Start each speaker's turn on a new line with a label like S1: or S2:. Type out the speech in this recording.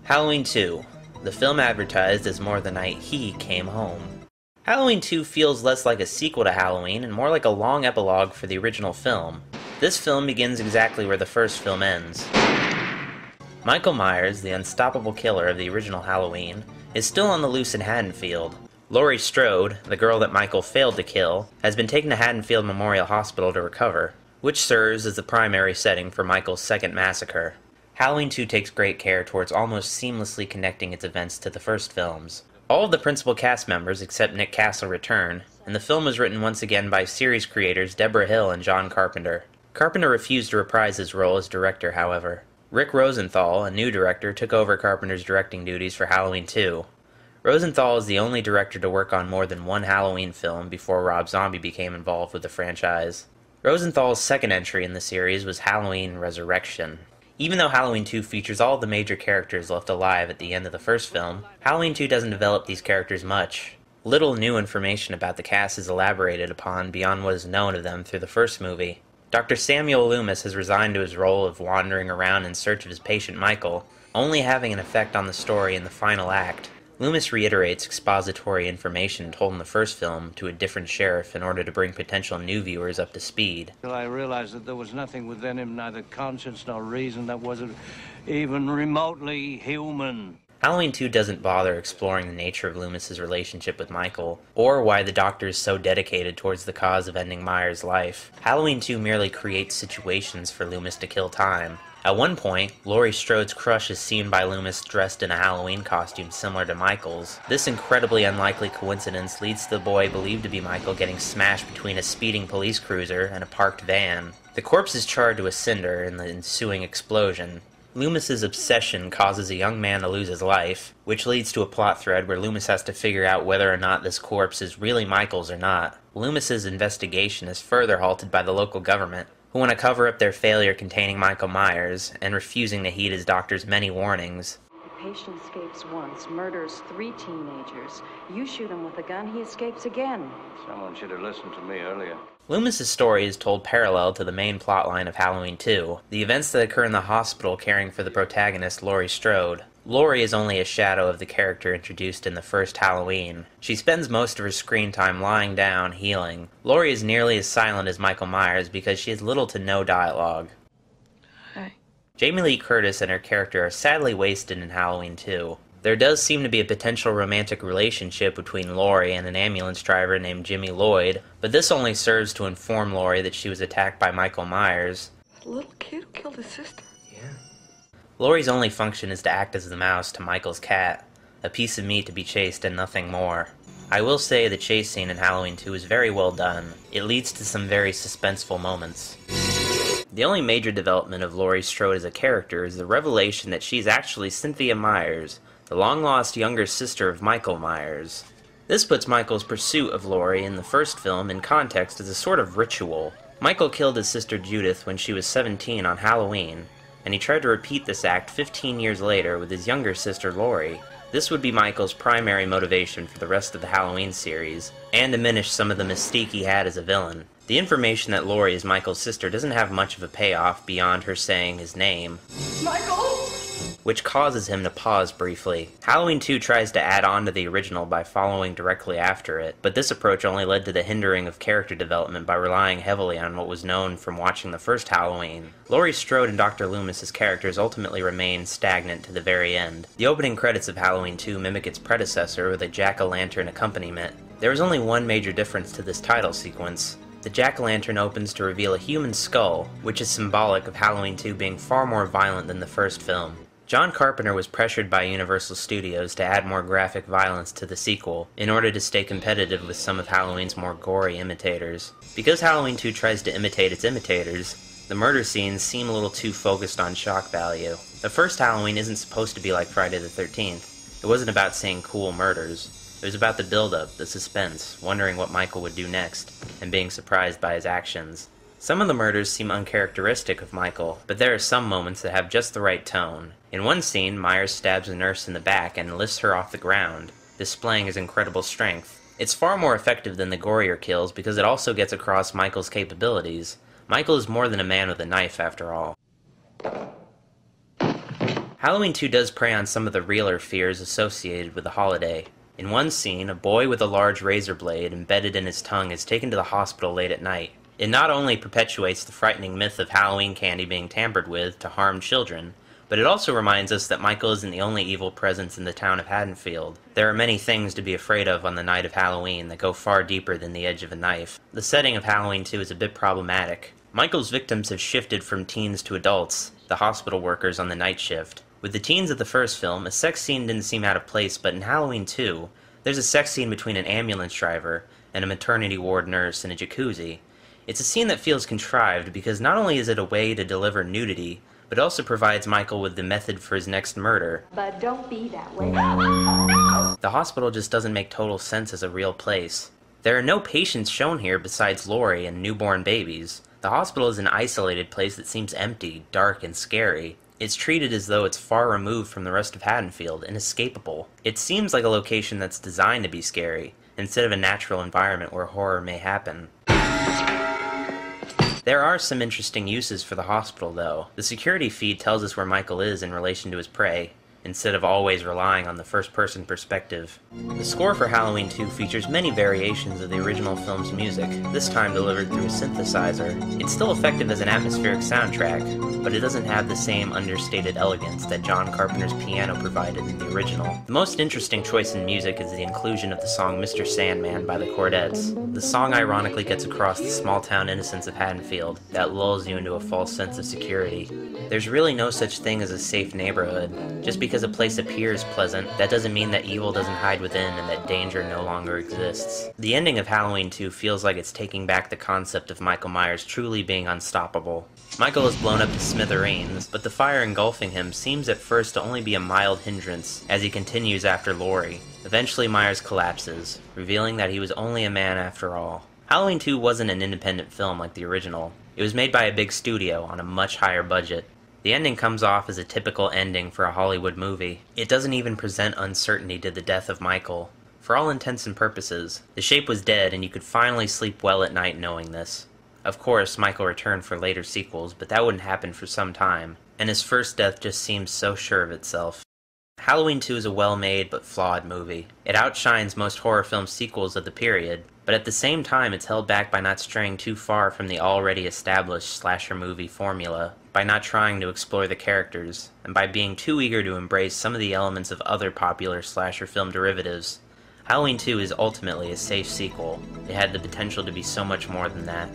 S1: Halloween 2. The film advertised as more the night he came home. Halloween 2 feels less like a sequel to Halloween and more like a long epilogue for the original film. This film begins exactly where the first film ends. Michael Myers, the unstoppable killer of the original Halloween, is still on the loose in Haddonfield. Laurie Strode, the girl that Michael failed to kill, has been taken to Haddonfield Memorial Hospital to recover, which serves as the primary setting for Michael's second massacre. Halloween 2 takes great care towards almost seamlessly connecting its events to the first films. All of the principal cast members except Nick Castle return, and the film was written once again by series creators Deborah Hill and John Carpenter. Carpenter refused to reprise his role as director, however. Rick Rosenthal, a new director, took over Carpenter's directing duties for Halloween 2. Rosenthal is the only director to work on more than one Halloween film before Rob Zombie became involved with the franchise. Rosenthal's second entry in the series was Halloween Resurrection. Even though Halloween 2 features all the major characters left alive at the end of the first film, Halloween 2 doesn't develop these characters much. Little new information about the cast is elaborated upon beyond what is known of them through the first movie. Dr. Samuel Loomis has resigned to his role of wandering around in search of his patient Michael, only having an effect on the story in the final act. Loomis reiterates expository information told in the first film to a different sheriff in order to bring potential new viewers up to speed.
S2: I realized that there was nothing within him, neither conscience nor reason, that wasn't even remotely human.
S1: Halloween 2 doesn't bother exploring the nature of Loomis's relationship with Michael, or why the Doctor is so dedicated towards the cause of ending Myers' life. Halloween 2 merely creates situations for Loomis to kill time. At one point, Laurie Strode's crush is seen by Loomis dressed in a Halloween costume similar to Michael's. This incredibly unlikely coincidence leads to the boy believed to be Michael getting smashed between a speeding police cruiser and a parked van. The corpse is charred to a cinder in the ensuing explosion. Loomis's obsession causes a young man to lose his life, which leads to a plot thread where Loomis has to figure out whether or not this corpse is really Michael's or not. Loomis's investigation is further halted by the local government, who want to cover up their failure containing Michael Myers, and refusing to heed his doctor's many warnings.
S3: The patient escapes once, murders 3 teenagers. You shoot him with a gun, he escapes again.
S2: Someone should have listened to me earlier.
S1: Loomis's story is told parallel to the main plotline of Halloween 2, the events that occur in the hospital caring for the protagonist Laurie Strode. Laurie is only a shadow of the character introduced in the first Halloween. She spends most of her screen time lying down, healing. Laurie is nearly as silent as Michael Myers because she has little to no dialogue.
S3: Hi.
S1: Jamie Lee Curtis and her character are sadly wasted in Halloween 2. There does seem to be a potential romantic relationship between Laurie and an ambulance driver named Jimmy Lloyd, but this only serves to inform Laurie that she was attacked by Michael Myers.
S3: That little kid who killed his sister?
S1: Yeah. Laurie's only function is to act as the mouse to Michael's cat, a piece of meat to be chased and nothing more. I will say the chase scene in Halloween 2 is very well done. It leads to some very suspenseful moments. The only major development of Laurie Strode as a character is the revelation that she's actually Cynthia Myers, the long-lost younger sister of Michael Myers. This puts Michael's pursuit of Laurie in the first film in context as a sort of ritual. Michael killed his sister Judith when she was 17 on Halloween, and he tried to repeat this act 15 years later with his younger sister Laurie. This would be Michael's primary motivation for the rest of the Halloween series, and diminish some of the mystique he had as a villain. The information that Laurie is Michael's sister doesn't have much of a payoff beyond her saying his name,
S3: Michael!
S1: which causes him to pause briefly. Halloween 2 tries to add on to the original by following directly after it, but this approach only led to the hindering of character development by relying heavily on what was known from watching the first Halloween. Laurie Strode and Dr. Loomis's characters ultimately remain stagnant to the very end. The opening credits of Halloween 2 mimic its predecessor with a jack-o'-lantern accompaniment. There is only one major difference to this title sequence. The jack-o'-lantern opens to reveal a human skull, which is symbolic of Halloween 2 being far more violent than the first film. John Carpenter was pressured by Universal Studios to add more graphic violence to the sequel, in order to stay competitive with some of Halloween's more gory imitators. Because Halloween 2 tries to imitate its imitators, the murder scenes seem a little too focused on shock value. The first Halloween isn't supposed to be like Friday the 13th. It wasn't about seeing cool murders. It was about the build-up, the suspense, wondering what Michael would do next, and being surprised by his actions. Some of the murders seem uncharacteristic of Michael, but there are some moments that have just the right tone. In one scene, Myers stabs a nurse in the back and lifts her off the ground, displaying his incredible strength. It's far more effective than the gorier kills because it also gets across Michael's capabilities. Michael is more than a man with a knife, after all. Halloween 2 does prey on some of the realer fears associated with the holiday. In one scene, a boy with a large razor blade embedded in his tongue is taken to the hospital late at night. It not only perpetuates the frightening myth of Halloween candy being tampered with to harm children, but it also reminds us that Michael isn't the only evil presence in the town of Haddonfield. There are many things to be afraid of on the night of Halloween that go far deeper than the edge of a knife. The setting of Halloween 2 is a bit problematic. Michael's victims have shifted from teens to adults, the hospital workers on the night shift. With the teens of the first film, a sex scene didn't seem out of place, but in Halloween 2, there's a sex scene between an ambulance driver and a maternity ward nurse in a jacuzzi. It's a scene that feels contrived because not only is it a way to deliver nudity, but also provides Michael with the method for his next murder.
S4: But don't be that way.
S1: The hospital just doesn't make total sense as a real place. There are no patients shown here besides Laurie and newborn babies. The hospital is an isolated place that seems empty, dark, and scary. It's treated as though it's far removed from the rest of Haddonfield, inescapable. It seems like a location that's designed to be scary, instead of a natural environment where horror may happen. There are some interesting uses for the hospital, though. The security feed tells us where Michael is in relation to his prey, instead of always relying on the first-person perspective. The score for Halloween 2 features many variations of the original film's music, this time delivered through a synthesizer. It's still effective as an atmospheric soundtrack, but it doesn't have the same understated elegance that John Carpenter's piano provided in the original. The most interesting choice in music is the inclusion of the song Mr. Sandman by the Chordettes. The song ironically gets across the small-town innocence of Haddonfield that lulls you into a false sense of security. There's really no such thing as a safe neighborhood. Just because a place appears pleasant, that doesn't mean that evil doesn't hide within and that danger no longer exists. The ending of Halloween 2 feels like it's taking back the concept of Michael Myers truly being unstoppable. Michael is blown up to smithereens, but the fire engulfing him seems at first to only be a mild hindrance as he continues after Laurie. Eventually Myers collapses, revealing that he was only a man after all. Halloween 2 wasn't an independent film like the original. It was made by a big studio on a much higher budget. The ending comes off as a typical ending for a Hollywood movie. It doesn't even present uncertainty to the death of Michael. For all intents and purposes, the shape was dead and you could finally sleep well at night knowing this. Of course, Michael returned for later sequels, but that wouldn't happen for some time, and his first death just seems so sure of itself. Halloween 2 is a well-made but flawed movie. It outshines most horror film sequels of the period, but at the same time it's held back by not straying too far from the already established slasher movie formula, by not trying to explore the characters, and by being too eager to embrace some of the elements of other popular slasher film derivatives. Halloween 2 is ultimately a safe sequel. It had the potential to be so much more than that.